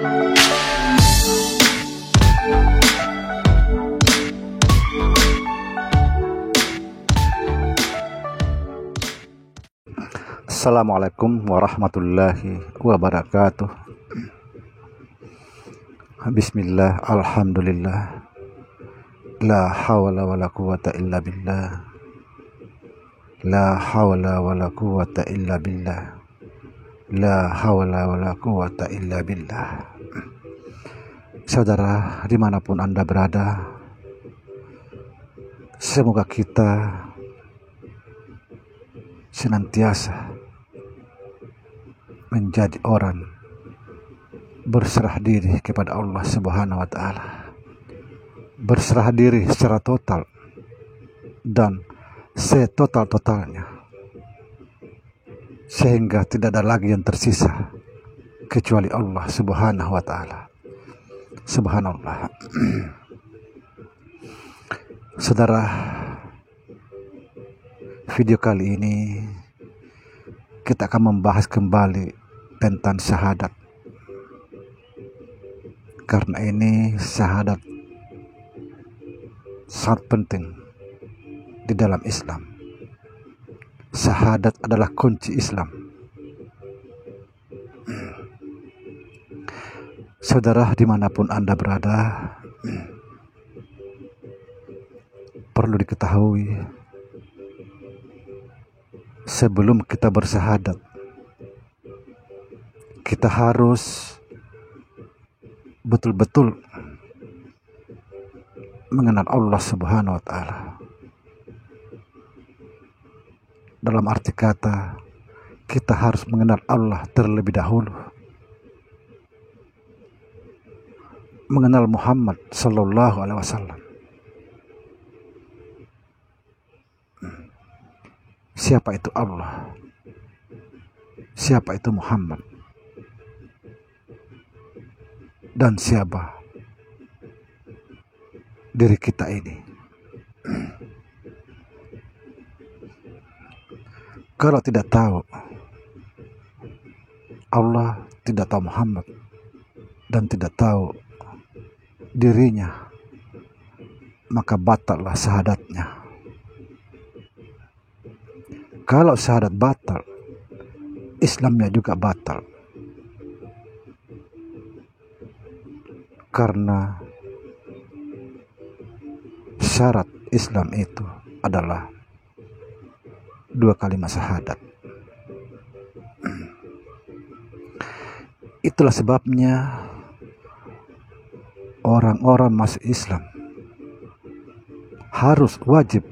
Assalamualaikum warahmatullahi wabarakatuh. Bismillah, alhamdulillah, la hawla wa la quwata illa billah, la hawla wa la quwata illa billah, la hawla wa la quwata illa billah. Saudara, dimanapun Anda berada, semoga kita senantiasa menjadi orang berserah diri kepada Allah Subhanahu wa Ta'ala, berserah diri secara total dan setotal-totalnya, sehingga tidak ada lagi yang tersisa kecuali Allah Subhanahu wa Ta'ala. Subhanallah. Saudara, video kali ini kita akan membahas kembali tentang syahadat, karena ini syahadat sangat penting di dalam Islam. Syahadat adalah kunci Islam. Saudara, dimanapun Anda berada, perlu diketahui, sebelum kita bersyahadat, kita harus betul-betul mengenal Allah Subhanahu wa Ta'ala. Dalam arti kata, kita harus mengenal Allah terlebih dahulu, mengenal Muhammad Sallallahu Alaihi Wasallam. Siapa itu Allah? Siapa itu Muhammad? Dan siapa diri kita ini? Kalau tidak tahu Allah, tidak tahu Muhammad, dan tidak tahu dirinya, maka batallah syahadatnya. Kalau syahadat batal, Islamnya juga batal. Karena syarat Islam itu adalah 2 kalimat syahadat. Itulah sebabnya orang-orang masuk Islam harus wajib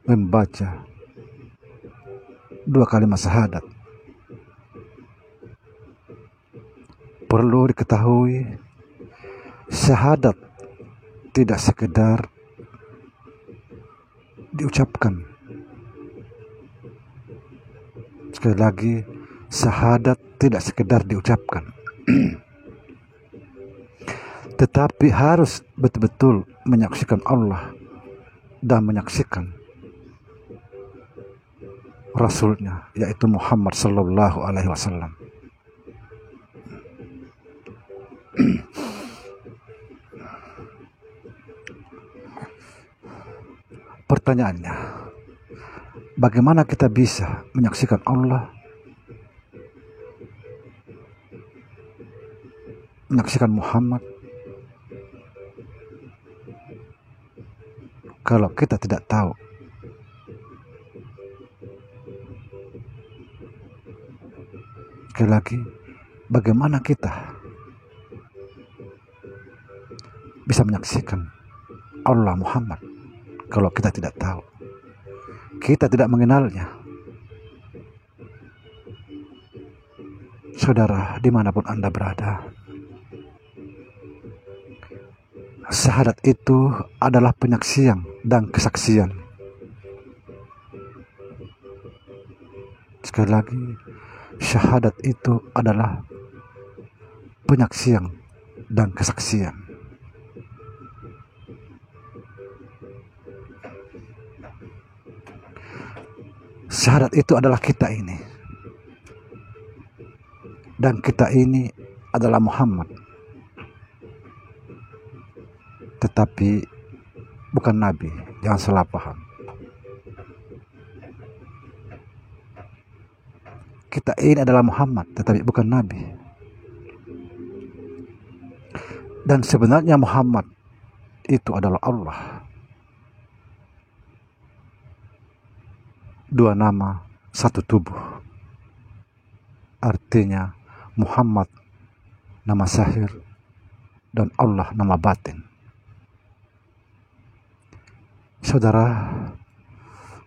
membaca 2 kalimat syahadat. Perlu diketahui, syahadat tidak sekedar diucapkan. Sekali lagi, syahadat tidak sekedar diucapkan, tetapi harus betul-betul menyaksikan Allah dan menyaksikan Rasulnya, yaitu Muhammad Sallallahu Alaihi Wasallam. Pertanyaannya, bagaimana kita bisa menyaksikan Allah, menyaksikan Muhammad, kalau kita tidak tahu? Sekali lagi, bagaimana kita bisa menyaksikan Allah, Muhammad, kalau kita tidak tahu, kita tidak mengenalnya? Saudara, dimanapun Anda berada, syahadat itu adalah penyaksian dan kesaksian. Sekali lagi, syahadat itu adalah penyaksian dan kesaksian. Syahadat itu adalah kita ini, dan kita ini adalah Muhammad tetapi bukan nabi. Jangan salah paham. Kita ini adalah Muhammad, tetapi bukan nabi. Dan sebenarnya Muhammad itu adalah Allah. Dua nama, satu tubuh. Artinya Muhammad nama zahir dan Allah nama batin. Saudara,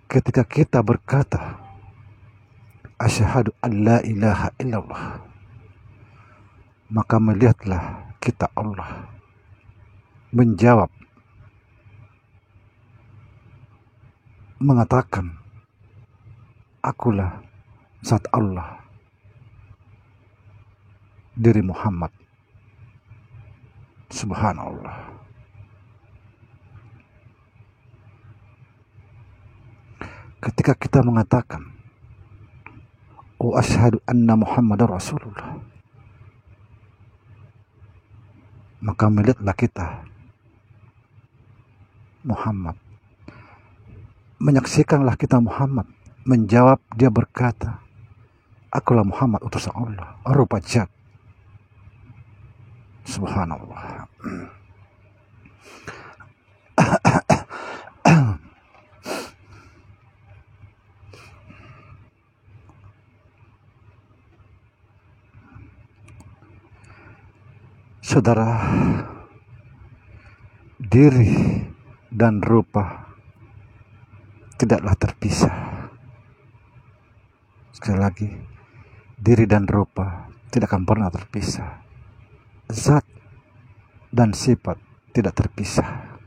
ketika kita berkata asyhadu an la ilaha illallah, maka melihatlah kita Allah menjawab, mengatakan, akulah zat Allah, diri Muhammad. Subhanallah. Ketika kita mengatakan wa asyhadu anna Muhammadar Rasulullah, maka melihatlah kita Muhammad, menyaksikanlah kita Muhammad, menjawab, dia berkata, akulah Muhammad utusan Allah, rupa zat. Subhanallah. Saudara, diri dan rupa tidaklah terpisah. Sekali lagi, diri dan rupa tidak akan pernah terpisah. Zat dan sifat tidak terpisah.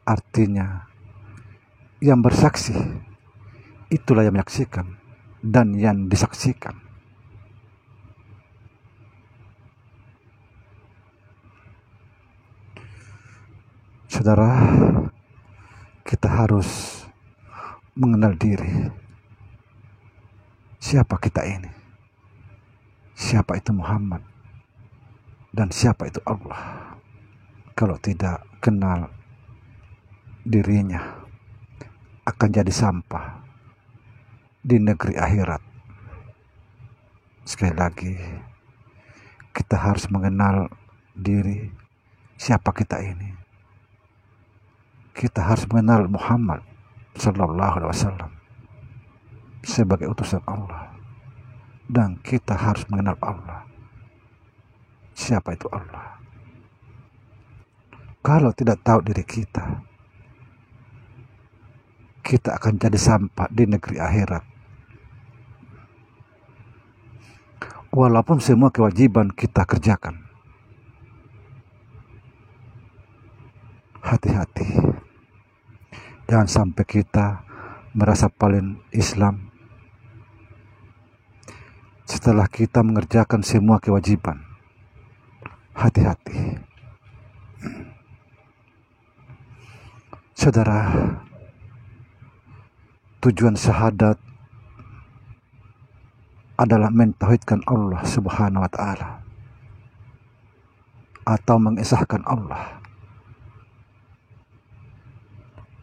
Artinya, yang bersaksi itulah yang menyaksikan dan yang disaksikan. Saudara, kita harus mengenal diri. Siapa kita ini? Siapa itu Muhammad? Dan siapa itu Allah? Kalau tidak kenal dirinya, akan jadi sampah di negeri akhirat. Sekali lagi, kita harus mengenal diri. Siapa kita ini? Kita harus mengenal Muhammad sallallahu alaihi wasallam sebagai utusan Allah, dan kita harus mengenal Allah. Siapa itu Allah? Kalau tidak tahu diri kita, kita akan jadi sampah di negeri akhirat. Walaupun semua kewajiban kita kerjakan, hati-hati. Jangan sampai kita merasa paling Islam setelah kita mengerjakan semua kewajiban. Hati-hati. Saudara, tujuan syahadat adalah mentauhidkan Allah Subhanahu wa ta'ala, atau mengesahkan Allah.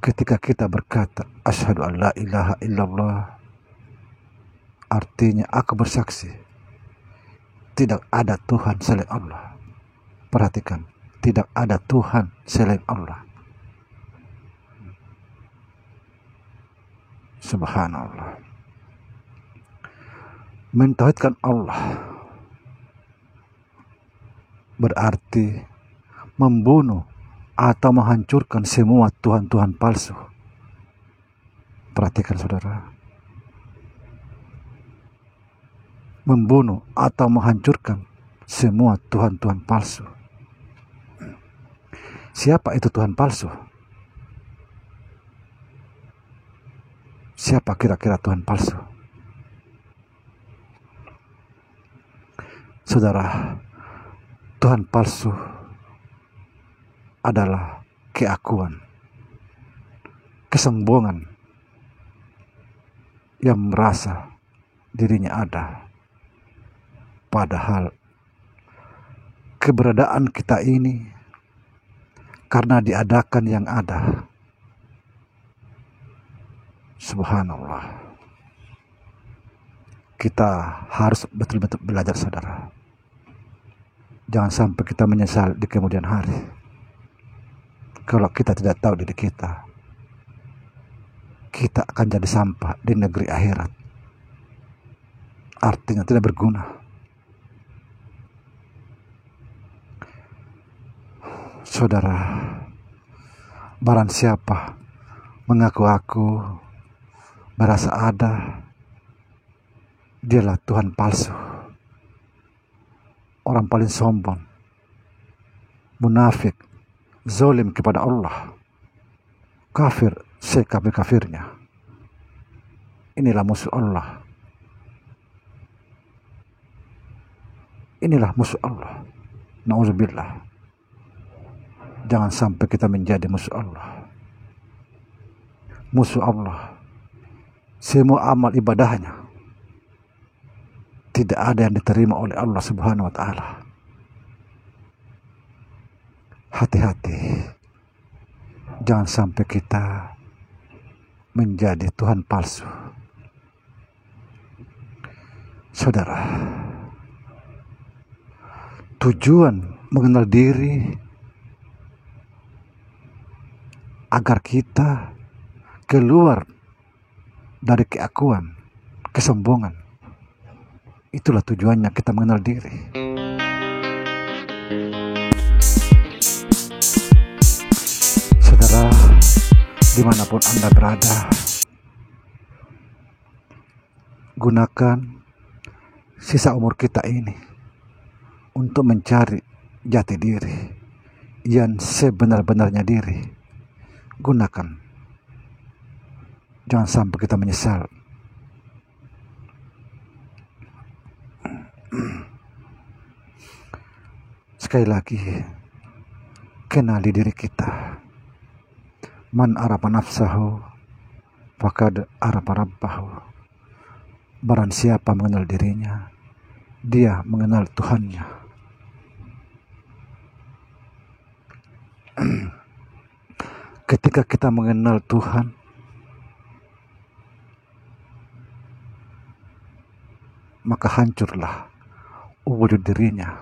Ketika kita berkata asyhadu an la ilaha illallah, artinya aku bersaksi tidak ada Tuhan selain Allah. Perhatikan, tidak ada Tuhan selain Allah. Subhanallah. Mentauhidkan Allah berarti membunuh atau menghancurkan semua Tuhan-Tuhan palsu. Perhatikan saudara. Membunuh atau menghancurkan semua Tuhan-Tuhan palsu. Siapa itu Tuhan palsu? Siapa kira-kira Tuhan palsu? Saudara, Tuhan palsu adalah keakuan, kesombongan yang merasa dirinya ada, padahal keberadaan kita ini karena diadakan yang ada. Subhanallah. Kita harus betul-betul belajar, saudara. Jangan sampai kita menyesal di kemudian hari kalau kita tidak tahu diri kita. Kita akan jadi sampah di negeri akhirat. Artinya tidak berguna. Saudara, barang siapa mengaku-aku merasa ada, dialah Tuhan palsu, orang paling sombong, munafik, zalim kepada Allah, kafir sekafir-kafirnya. Inilah musuh Allah. Inilah musuh Allah. Na'udzubillah. Jangan sampai kita menjadi musuh Allah. Musuh Allah, semua amal ibadahnya tidak ada yang diterima oleh Allah Subhanahu wa Ta'ala. Hati-hati, jangan sampai kita menjadi Tuhan palsu. Saudara, tujuan mengenal diri agar kita keluar dari keakuan, kesombongan. Itulah tujuannya kita mengenal diri. Saudara, dimanapun Anda berada, gunakan sisa umur kita ini untuk mencari jati diri yang sebenar-benarnya diri. Gunakan. Jangan sampai kita menyesal. Sekali lagi, kenali diri kita. Man arafa nafsahu faqad arafa rabbahu. Barang siapa mengenal dirinya, dia mengenal Tuhannya. Ketika kita mengenal Tuhan, maka hancurlah wujud dirinya.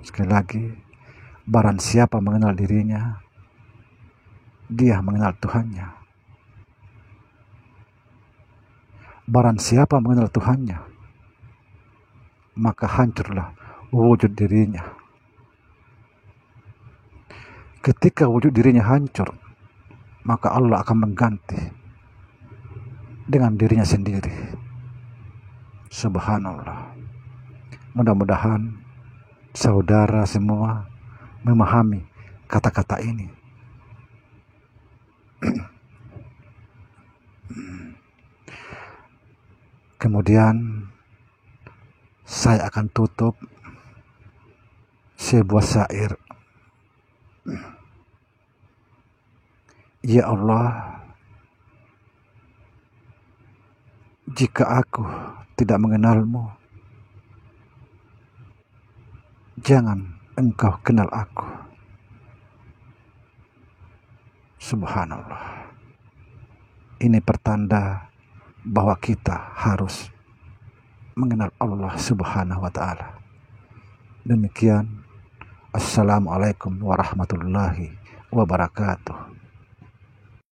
Sekali lagi, barang siapa mengenal dirinya, dia mengenal Tuhannya. Barang siapa mengenal Tuhannya, maka hancurlah wujud dirinya. Ketika wujud dirinya hancur, maka Allah akan mengganti dengan dirinya sendiri. Subhanallah. Mudah-mudahan saudara semua memahami kata-kata ini. Kemudian saya akan tutup sebuah syair. Ya Allah, jika aku tidak mengenalmu, jangan engkau kenal aku. Subhanallah. Ini pertanda bahwa kita harus mengenal Allah Subhanahu wa Ta'ala. Demikian. Assalamualaikum warahmatullahi wabarakatuh.